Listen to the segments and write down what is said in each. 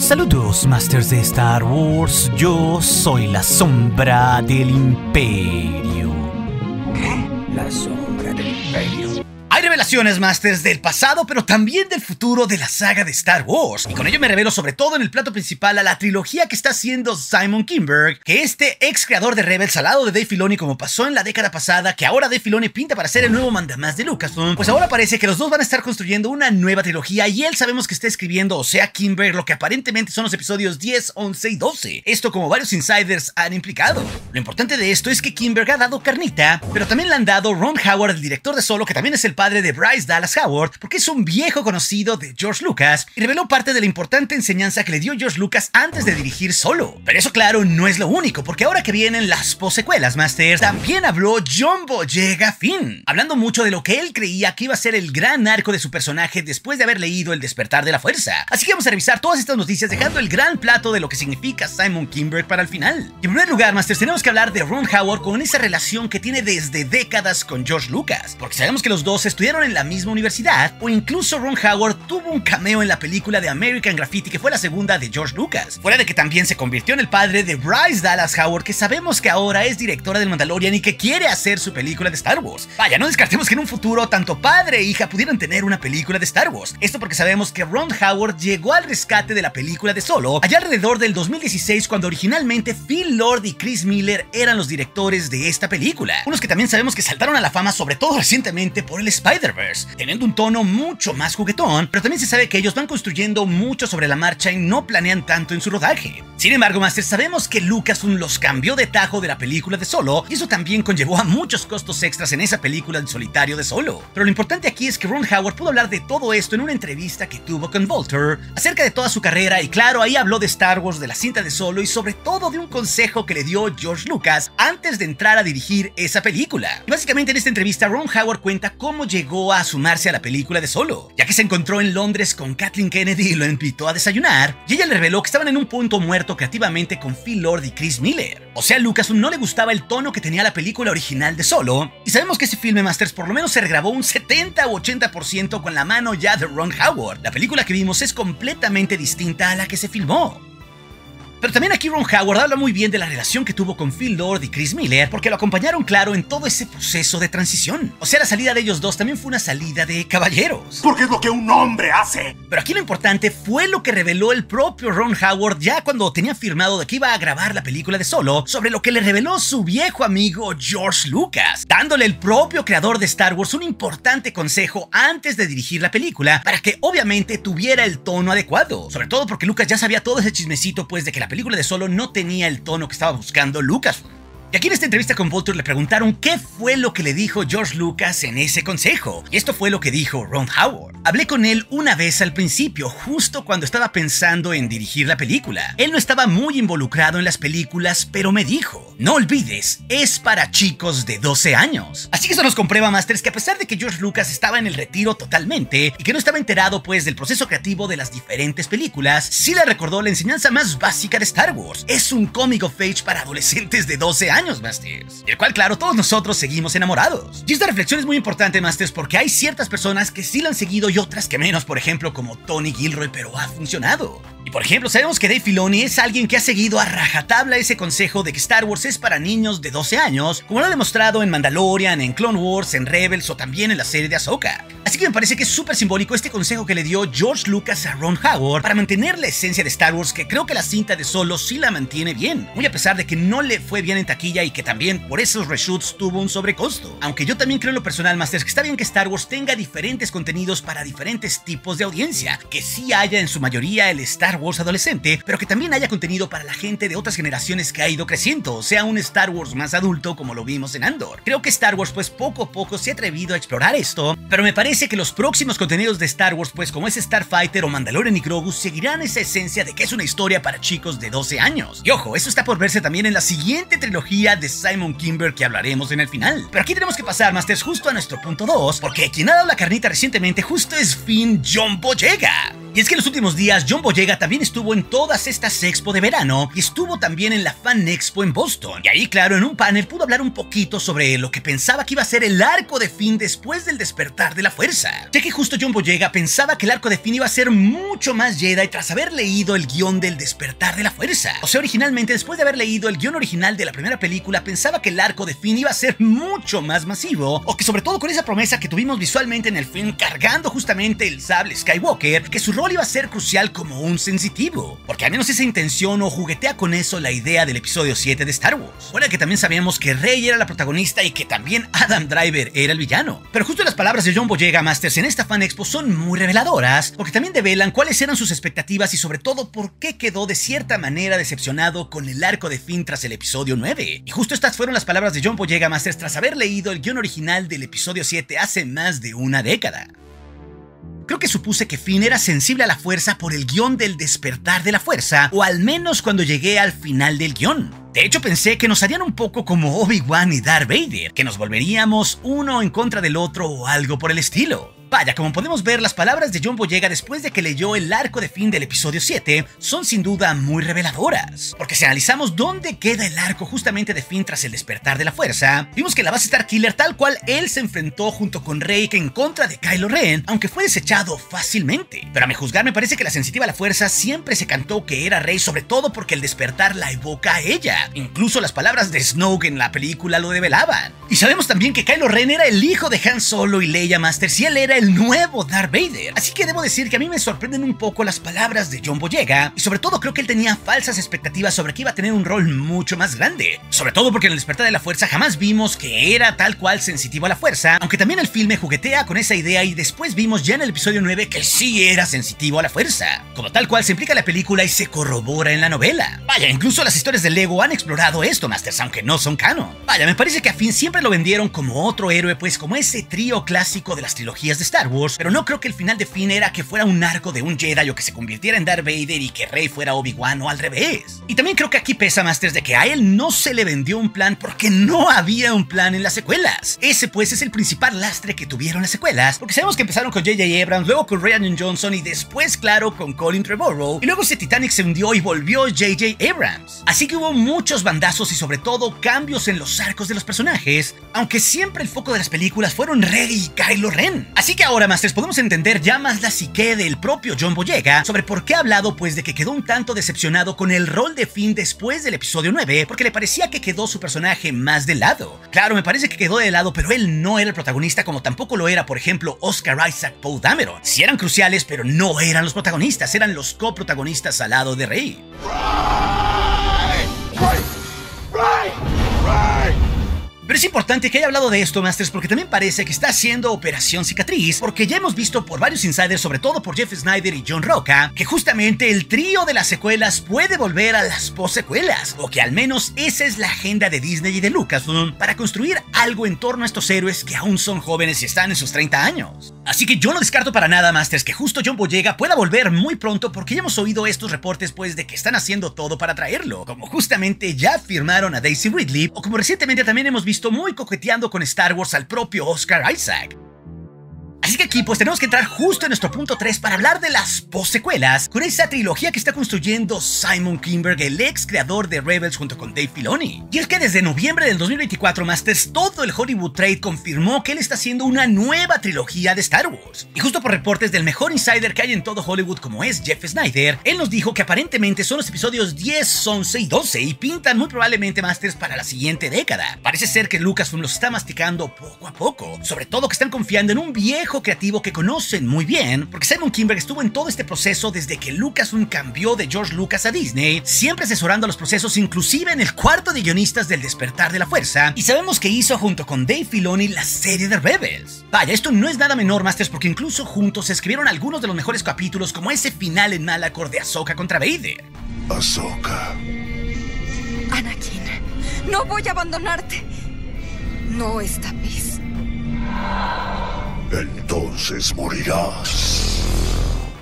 Saludos, Masters de Star Wars. Yo soy la sombra del Imperio. ¿Qué? La sombra del Imperio. Hay revelaciones, Masters, del pasado, pero también del futuro de la saga de Star Wars. Y con ello me revelo sobre todo en el plato principal a la trilogía que está haciendo Simon Kinberg, que este ex creador de Rebels al lado de Dave Filoni, como pasó en la década pasada, que ahora Dave Filoni pinta para ser el nuevo mandamás de Lucasfilm, pues ahora parece que los dos van a estar construyendo una nueva trilogía y él sabemos que está escribiendo, o sea, Kinberg, lo que aparentemente son los episodios 10, 11 y 12. Esto como varios insiders han implicado. Lo importante de esto es que Kinberg ha dado carnita, pero también le han dado Ron Howard, el director de Solo, que también es el padre de Bryce Dallas Howard, porque es un viejo conocido de George Lucas y reveló parte de la importante enseñanza que le dio George Lucas antes de dirigir Solo. Pero eso, claro, no es lo único, porque ahora que vienen las posecuelas, Masters, también habló John Boyega Finn, hablando mucho de lo que él creía que iba a ser el gran arco de su personaje después de haber leído El Despertar de la Fuerza. Así que vamos a revisar todas estas noticias, dejando el gran plato de lo que significa Simon Kinberg para el final. Y en primer lugar, Masters, tenemos que hablar de Ron Howard con esa relación que tiene desde décadas con George Lucas, porque sabemos que los dos estudiaron en la misma universidad, o incluso Ron Howard tuvo un cameo en la película de American Graffiti, que fue la segunda de George Lucas, fuera de que también se convirtió en el padre de Bryce Dallas Howard, que sabemos que ahora es directora del Mandalorian y que quiere hacer su película de Star Wars. Vaya, no descartemos que en un futuro tanto padre e hija pudieran tener una película de Star Wars. Esto porque sabemos que Ron Howard llegó al rescate de la película de Solo allá alrededor del 2016, cuando originalmente Phil Lord y Chris Miller eran los directores de esta película, unos que también sabemos que saltaron a la fama sobre todo recientemente por el Spider-Verse, teniendo un tono mucho más juguetón, pero también se sabe que ellos van construyendo mucho sobre la marcha y no planean tanto en su rodaje. Sin embargo, Masters, sabemos que Lucasfilm los cambió de tajo de la película de Solo, y eso también conllevó a muchos costos extras en esa película en solitario de Solo. Pero lo importante aquí es que Ron Howard pudo hablar de todo esto en una entrevista que tuvo con Vulture, acerca de toda su carrera, y claro, ahí habló de Star Wars, de la cinta de Solo, y sobre todo de un consejo que le dio George Lucas antes de entrar a dirigir esa película. Y básicamente en esta entrevista Ron Howard cuenta cómo llegó a sumarse a la película de Solo, ya que se encontró en Londres con Kathleen Kennedy y lo invitó a desayunar, y ella le reveló que estaban en un punto muerto creativamente con Phil Lord y Chris Miller. O sea, a Lucasfilm no le gustaba el tono que tenía la película original de Solo, y sabemos que ese filme, Masters, por lo menos se regrabó un 70 u 80% con la mano ya de Ron Howard. La película que vimos es completamente distinta a la que se filmó. Pero también aquí Ron Howard habla muy bien de la relación que tuvo con Phil Lord y Chris Miller, porque lo acompañaron, claro, en todo ese proceso de transición. O sea, la salida de ellos dos también fue una salida de caballeros. Porque es lo que un hombre hace. Pero aquí lo importante fue lo que reveló el propio Ron Howard ya cuando tenía firmado de que iba a grabar la película de Solo, sobre lo que le reveló su viejo amigo George Lucas, dándole el propio creador de Star Wars un importante consejo antes de dirigir la película, para que obviamente tuviera el tono adecuado. Sobre todo porque Lucas ya sabía todo ese chismecito, pues, de que la película de Solo no tenía el tono que estaba buscando Lucas. Y aquí en esta entrevista con Vulture le preguntaron qué fue lo que le dijo George Lucas en ese consejo. Y esto fue lo que dijo Ron Howard. Hablé con él una vez al principio, justo cuando estaba pensando en dirigir la película. Él no estaba muy involucrado en las películas, pero me dijo: no olvides, es para chicos de 12 años. Así que eso nos comprueba, Masters, que a pesar de que George Lucas estaba en el retiro totalmente y que no estaba enterado pues del proceso creativo de las diferentes películas, sí le recordó la enseñanza más básica de Star Wars. Es un comic of age para adolescentes de 12 años. Masters, del cual, claro, todos nosotros seguimos enamorados. Y esta reflexión es muy importante, Masters, porque hay ciertas personas que sí la han seguido y otras que menos, por ejemplo, como Tony Gilroy, pero ha funcionado. Y por ejemplo, sabemos que Dave Filoni es alguien que ha seguido a rajatabla ese consejo de que Star Wars es para niños de 12 años, como lo ha demostrado en Mandalorian, en Clone Wars, en Rebels o también en la serie de Ahsoka. Así que me parece que es súper simbólico este consejo que le dio George Lucas a Ron Howard para mantener la esencia de Star Wars, que creo que la cinta de Solo sí la mantiene bien, muy a pesar de que no le fue bien en taquilla y que también por esos reshoots tuvo un sobrecosto. Aunque yo también creo en lo personal, Masters, que está bien que Star Wars tenga diferentes contenidos para diferentes tipos de audiencia, que sí haya en su mayoría el Star Wars adolescente, pero que también haya contenido para la gente de otras generaciones que ha ido creciendo, o sea, un Star Wars más adulto como lo vimos en Andor. Creo que Star Wars pues poco a poco se ha atrevido a explorar esto, pero me parece que los próximos contenidos de Star Wars, pues como es Starfighter o Mandalorian y Grogu, seguirán esa esencia de que es una historia para chicos de 12 años. Y ojo, eso está por verse también en la siguiente trilogía de Simon Kinberg que hablaremos en el final. Pero aquí tenemos que pasar, Masters, justo a nuestro punto 2, porque quien ha dado la carnita recientemente justo es Finn John Boyega. Y es que en los últimos días John Boyega también estuvo en todas estas expo de verano y estuvo también en la Fan Expo en Boston. Y ahí, claro, en un panel pudo hablar un poquito sobre lo que pensaba que iba a ser el arco de Finn después del despertar de la fuerza. Ya que justo John Boyega pensaba que el arco de Finn iba a ser mucho más Jedi tras haber leído el guión del despertar de la fuerza. O sea, originalmente, después de haber leído el guión original de la primera película, pensaba que el arco de Finn iba a ser mucho más masivo, o que sobre todo con esa promesa que tuvimos visualmente en el film cargando justamente el sable Skywalker, que su rol iba a ser crucial como un sensitivo, porque al menos esa intención o juguetea con eso la idea del episodio 7 de Star Wars. Fuera que también sabíamos que Rey era la protagonista y que también Adam Driver era el villano. Pero justo las palabras de John Boyega Masters en esta Fan Expo son muy reveladoras, porque también develan cuáles eran sus expectativas y sobre todo por qué quedó de cierta manera decepcionado con el arco de Finn tras el episodio 9. Y justo estas fueron las palabras de John Boyega Masters tras haber leído el guión original del episodio 7 hace más de una década. Creo que supuse que Finn era sensible a la fuerza por el guión del despertar de la fuerza, o al menos cuando llegué al final del guión. De hecho, pensé que nos harían un poco como Obi-Wan y Darth Vader, que nos volveríamos uno en contra del otro o algo por el estilo. Vaya, como podemos ver, las palabras de John Boyega después de que leyó el arco de Finn del episodio 7 son sin duda muy reveladoras, porque si analizamos dónde queda el arco justamente de Finn tras el despertar de la fuerza, vimos que la base Starkiller tal cual él se enfrentó junto con Rey en contra de Kylo Ren, aunque fue desechado fácilmente. Pero a mi juzgar me parece que la sensitiva a la fuerza siempre se cantó que era Rey, sobre todo porque el despertar la evoca a ella. Incluso las palabras de Snoke en la película lo develaban. Y sabemos también que Kylo Ren era el hijo de Han Solo y Leia Masters y él era el nuevo Darth Vader. Así que debo decir que a mí me sorprenden un poco las palabras de John Boyega, y sobre todo creo que él tenía falsas expectativas sobre que iba a tener un rol mucho más grande. Sobre todo porque en el despertar de la fuerza jamás vimos que era tal cual sensitivo a la fuerza, aunque también el filme juguetea con esa idea y después vimos ya en el episodio 9 que sí era sensitivo a la fuerza, como tal cual se implica en la película y se corrobora en la novela. Vaya, incluso las historias de Lego han explorado esto, Masters, aunque no son canon. Vaya, me parece que a Finn siempre lo vendieron como otro héroe, pues como ese trío clásico de las trilogías de Star Wars, pero no creo que el final de Finn era que fuera un arco de un Jedi o que se convirtiera en Darth Vader y que Rey fuera Obi-Wan o al revés. Y también creo que aquí pesa, Masters, de que a él no se le vendió un plan porque no había un plan en las secuelas. Ese pues es el principal lastre que tuvieron las secuelas, porque sabemos que empezaron con J.J. Abrams, luego con Rian Johnson y después, claro, con Colin Trevorrow, y luego ese Titanic se hundió y volvió J.J. Abrams. Así que hubo muchos bandazos y sobre todo cambios en los arcos de los personajes, aunque siempre el foco de las películas fueron Rey y Kylo Ren. Así que ahora, Masters, podemos entender ya más la psique del propio John Boyega sobre por qué ha hablado pues de que quedó un tanto decepcionado con el rol de Finn después del episodio 9, porque le parecía que quedó su personaje más de lado. Claro, me parece que quedó de lado, pero él no era el protagonista como tampoco lo era, por ejemplo, Oscar Isaac, Poe Dameron. Sí eran cruciales, pero no eran los protagonistas, eran los coprotagonistas al lado de Rey. Pero es importante que haya hablado de esto, Masters, porque también parece que está haciendo Operación Cicatriz, porque ya hemos visto por varios insiders, sobre todo por Jeff Snyder y John Roca, que justamente el trío de las secuelas puede volver a las post-secuelas, o que al menos esa es la agenda de Disney y de Lucasfilm para construir algo en torno a estos héroes que aún son jóvenes y están en sus 30 años. Así que yo no descarto para nada, Masters, que justo John Boyega pueda volver muy pronto, porque ya hemos oído estos reportes pues de que están haciendo todo para traerlo, como justamente ya firmaron a Daisy Ridley, o como recientemente también hemos visto muy coqueteando con Star Wars al propio Oscar Isaac. Así que aquí pues tenemos que entrar justo en nuestro punto 3 para hablar de las post-secuelas con esa trilogía que está construyendo Simon Kinberg, el ex creador de Rebels junto con Dave Filoni. Y es que desde noviembre del 2024, Masters, todo el Hollywood Trade confirmó que él está haciendo una nueva trilogía de Star Wars. Y justo por reportes del mejor insider que hay en todo Hollywood como es Jeff Snyder, él nos dijo que aparentemente son los episodios 10, 11 y 12 y pintan muy probablemente, Masters, para la siguiente década. Parece ser que Lucasfilm los está masticando poco a poco, sobre todo que están confiando en un viejo creativo que conocen muy bien, porque Simon Kinberg estuvo en todo este proceso desde que Lucasfilm cambió de George Lucas a Disney, siempre asesorando a los procesos, inclusive en el cuarto de guionistas del Despertar de la Fuerza, y sabemos que hizo junto con Dave Filoni la serie de Rebels. Vaya, esto no es nada menor, Masters, porque incluso juntos escribieron algunos de los mejores capítulos, como ese final en Malachor de Ahsoka contra Vader. Ahsoka. Anakin, no voy a abandonarte. No esta vez. Entonces morirás.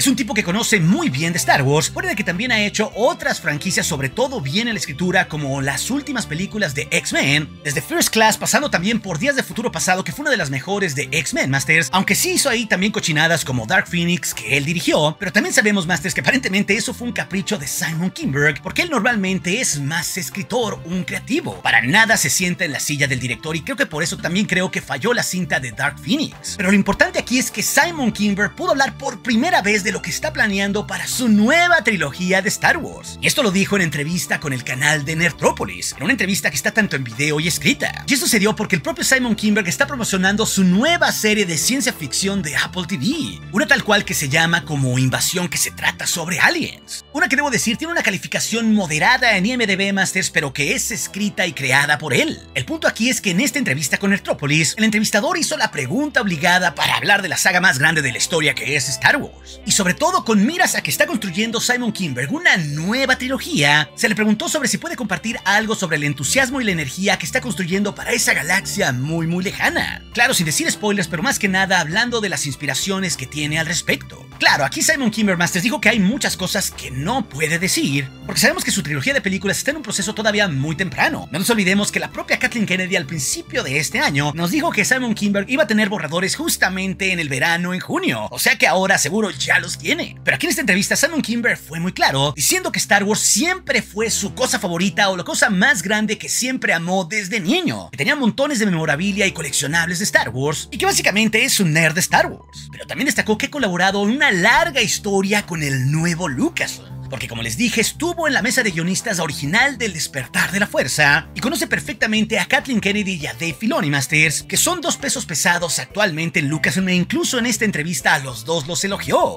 Es un tipo que conoce muy bien de Star Wars, fuera de que también ha hecho otras franquicias, sobre todo bien en la escritura, como las últimas películas de X-Men, desde First Class pasando también por Días de Futuro Pasado, que fue una de las mejores de X-Men, Masters, aunque sí hizo ahí también cochinadas como Dark Phoenix, que él dirigió, pero también sabemos, Masters, que aparentemente eso fue un capricho de Simon Kinberg, porque él normalmente es más escritor, un creativo. Para nada se sienta en la silla del director y creo que por eso también creo que falló la cinta de Dark Phoenix. Pero lo importante aquí es que Simon Kinberg pudo hablar por primera vez de lo que está planeando para su nueva trilogía de Star Wars. Y esto lo dijo en entrevista con el canal de Nerdtropolis, en una entrevista que está tanto en video y escrita. Y esto se dio porque el propio Simon Kinberg está promocionando su nueva serie de ciencia ficción de Apple TV, una tal cual que se llama como Invasión, que se trata sobre aliens. Una que debo decir tiene una calificación moderada en IMDb, Masters, pero que es escrita y creada por él. El punto aquí es que en esta entrevista con Nerdtropolis, el entrevistador hizo la pregunta obligada para hablar de la saga más grande de la historia, que es Star Wars. Y sobre todo con miras a que está construyendo Simon Kinberg una nueva trilogía, se le preguntó sobre si puede compartir algo sobre el entusiasmo y la energía que está construyendo para esa galaxia muy lejana. Claro, sin decir spoilers, pero más que nada hablando de las inspiraciones que tiene al respecto. Claro, aquí Simon Kinberg, Masters, dijo que hay muchas cosas que no puede decir, porque sabemos que su trilogía de películas está en un proceso todavía muy temprano. No nos olvidemos que la propia Kathleen Kennedy al principio de este año nos dijo que Simon Kinberg iba a tener borradores justamente en el verano, en junio, o sea que ahora seguro ya los tiene. Pero aquí en esta entrevista Simon Kinberg fue muy claro, diciendo que Star Wars siempre fue su cosa favorita o la cosa más grande que siempre amó desde niño, que tenía montones de memorabilia y coleccionables de Star Wars, y que básicamente es un nerd de Star Wars. Pero también destacó que ha colaborado en una larga historia con el nuevo Lucasfilm, porque como les dije, estuvo en la mesa de guionistas original del Despertar de la Fuerza y conoce perfectamente a Kathleen Kennedy y a Dave Filoni, Masters, que son dos pesos pesados actualmente en Lucasfilm, e incluso en esta entrevista a los dos los elogió.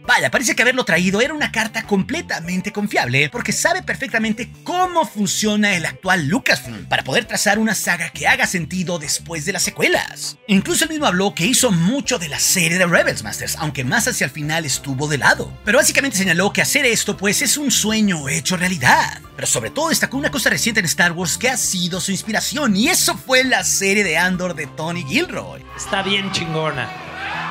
Vaya, parece que haberlo traído era una carta completamente confiable, porque sabe perfectamente cómo funciona el actual Lucasfilm para poder trazar una saga que haga sentido después de las secuelas. Incluso él mismo habló que hizo mucho de la serie de Rebels, Masters, aunque más hacia el final estuvo de lado. Pero básicamente señaló que hacer esto pues es un sueño hecho realidad. Pero sobre todo destacó una cosa reciente en Star Wars que ha sido su inspiración, y eso fue la serie de Andor de Tony Gilroy. Está bien chingona.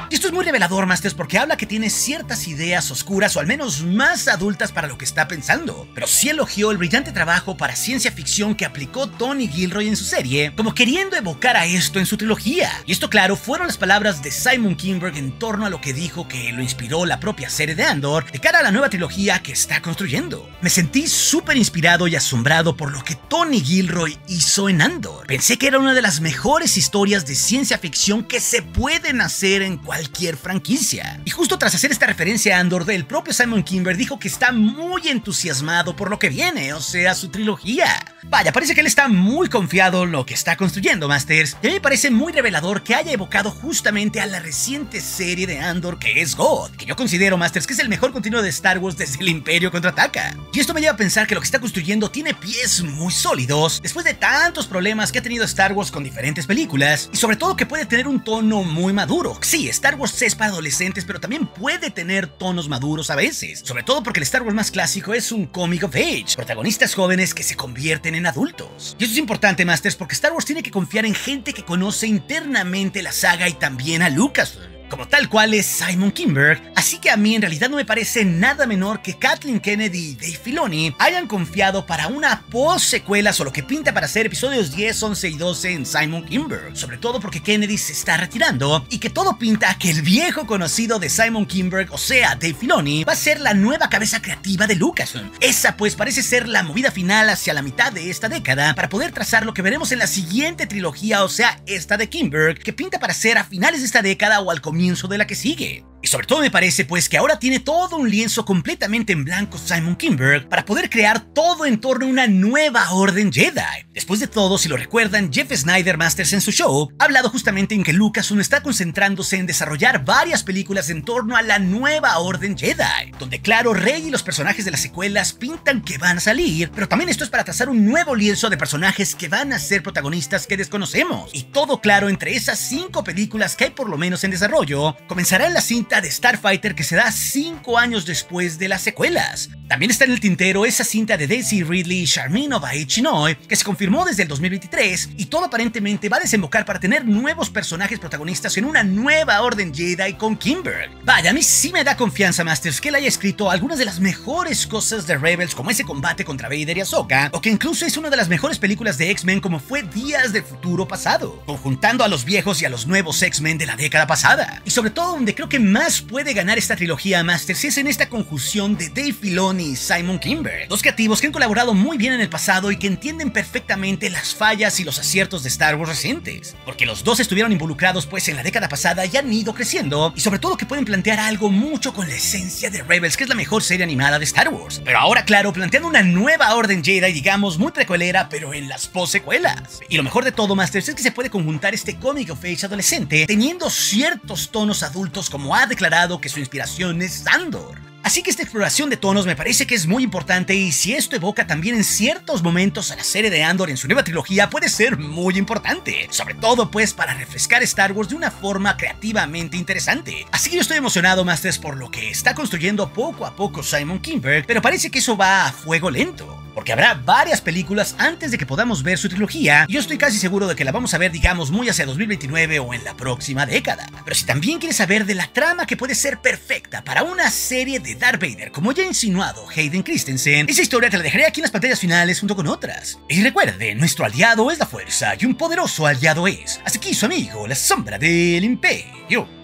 Y esto es muy revelador, Masters, porque habla que tiene ciertas ideas oscuras o al menos más adultas para lo que está pensando. Pero sí elogió el brillante trabajo para ciencia ficción que aplicó Tony Gilroy en su serie, como queriendo evocar a esto en su trilogía. Y esto, claro, fueron las palabras de Simon Kinberg en torno a lo que dijo que lo inspiró la propia serie de Andor de cara a la nueva trilogía que está construyendo. Me sentí súper inspirado y asombrado por lo que Tony Gilroy hizo en Andor. Pensé que era una de las mejores historias de ciencia ficción que se pueden hacer en cualquier franquicia. Y justo tras hacer esta referencia a Andor, el propio Simon Kinberg dijo que está muy entusiasmado por lo que viene, o sea, su trilogía. Vaya, parece que él está muy confiado en lo que está construyendo, Masters, y a mí me parece muy revelador que haya evocado justamente a la reciente serie de Andor que es God, que yo considero, Masters, que es el mejor continuo de Star Wars desde el Imperio Contraataca. Y esto me lleva a pensar que lo que está construyendo tiene pies muy sólidos, después de tantos problemas que ha tenido Star Wars con diferentes películas, y sobre todo que puede tener un tono muy maduro. Sí, Star Wars es para adolescentes, pero también puede tener tonos maduros a veces, sobre todo porque el Star Wars más clásico es un comic of age, protagonistas jóvenes que se convierten en adultos. Y eso es importante, Masters, porque Star Wars tiene que confiar en gente que conoce internamente la saga y también a Lucasfilm, como tal cual es Simon Kinberg, así que a mí en realidad no me parece nada menor que Kathleen Kennedy y Dave Filoni hayan confiado para una post-secuela o lo que pinta para ser episodios 10, 11 y 12 en Simon Kinberg, sobre todo porque Kennedy se está retirando y que todo pinta a que el viejo conocido de Simon Kinberg, o sea, Dave Filoni, va a ser la nueva cabeza creativa de Lucasfilm. Esa pues parece ser la movida final hacia la mitad de esta década para poder trazar lo que veremos en la siguiente trilogía, o sea, esta de Kinberg, que pinta para ser a finales de esta década o al comienzo de la que sigue. Y sobre todo me parece pues que ahora tiene todo un lienzo completamente en blanco Simon Kinberg para poder crear todo en torno a una nueva orden Jedi. Después de todo, si lo recuerdan, Jeff Snyder, Masters, en su show ha hablado justamente en que Lucasfilm está concentrándose en desarrollar varias películas en torno a la nueva orden Jedi, donde claro, Rey y los personajes de las secuelas pintan que van a salir, pero también esto es para trazar un nuevo lienzo de personajes que van a ser protagonistas que desconocemos. Y todo claro, entre esas 5 películas que hay por lo menos en desarrollo, comenzarán la cinta cinta de Starfighter que se da 5 años después de las secuelas. También está en el tintero esa cinta de Daisy Ridley y Charmin Obaid Chinoy, que se confirmó desde el 2023, y todo aparentemente va a desembocar para tener nuevos personajes protagonistas en una nueva Orden Jedi con Kimber. Vaya, a mí sí me da confianza, Masters, que él haya escrito algunas de las mejores cosas de Rebels, como ese combate contra Vader y Ahsoka, o que incluso es una de las mejores películas de X-Men como fue Días del Futuro Pasado, conjuntando a los viejos y a los nuevos X-Men de la década pasada. Y sobre todo donde creo que más puede ganar esta trilogía, Masters, es en esta conjunción de Dave Filoni y Simon Kinberg, dos creativos que han colaborado muy bien en el pasado y que entienden perfectamente las fallas y los aciertos de Star Wars recientes, porque los dos estuvieron involucrados pues en la década pasada y han ido creciendo, y sobre todo que pueden plantear algo mucho con la esencia de Rebels, que es la mejor serie animada de Star Wars, pero ahora claro, planteando una nueva Orden Jedi, digamos muy precuelera, pero en las post-secuelas. Y lo mejor de todo, Masters, es que se puede conjuntar este comic of age adolescente teniendo ciertos tonos adultos, como ha declarado que su inspiración es Andor. Así que esta exploración de tonos me parece que es muy importante, y si esto evoca también en ciertos momentos a la serie de Andor en su nueva trilogía, puede ser muy importante, sobre todo pues para refrescar Star Wars de una forma creativamente interesante. Así que yo estoy emocionado, Masters, por lo que está construyendo poco a poco Simon Kinberg, pero parece que eso va a fuego lento, porque habrá varias películas antes de que podamos ver su trilogía, y yo estoy casi seguro de que la vamos a ver, digamos, muy hacia 2029 o en la próxima década. Pero si también quieres saber de la trama que puede ser perfecta para una serie de Darth Vader, como ya ha insinuado Hayden Christensen, esa historia te la dejaré aquí en las pantallas finales junto con otras. Y recuerde, nuestro aliado es la fuerza y un poderoso aliado es. Hasta aquí su amigo, la sombra del imperio.